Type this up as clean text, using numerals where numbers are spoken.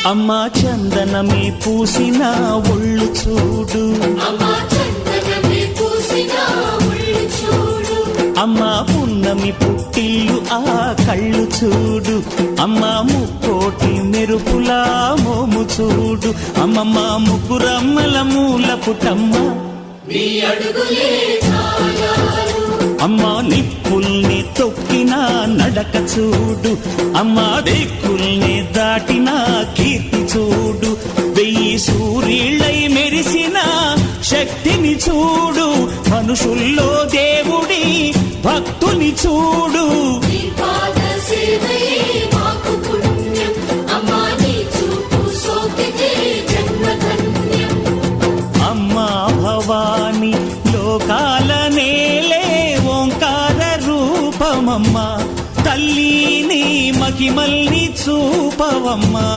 అమ్మా చందనమే పూసిన ఒళ్ళు చూడు, అమ్మా పున్నమి పుట్టిల్లు ఆ కళ్ళు చూడు, అమ్మా ముక్కోటి మెరుపులా మోము చూడు, అమ్మమ్మ ముగ్గురమ్మల మూల పుటమ్మ అమ్మా నిప్పుల్ని తొక్కిన నడక చూడు, అమ్మా దిక్కుల్ని దాటిన కీర్తి చూడు, 1000 సూర్యులై మెరిసిన శక్తిని చూడు, మనుషుల్లో దేవుడి భక్తుని చూడు. అమ్మా భవాని లోకాల నేలే ఓంకార రూపమమ్మ, తల్లిని మహిమల్ని చూపవమ్మ.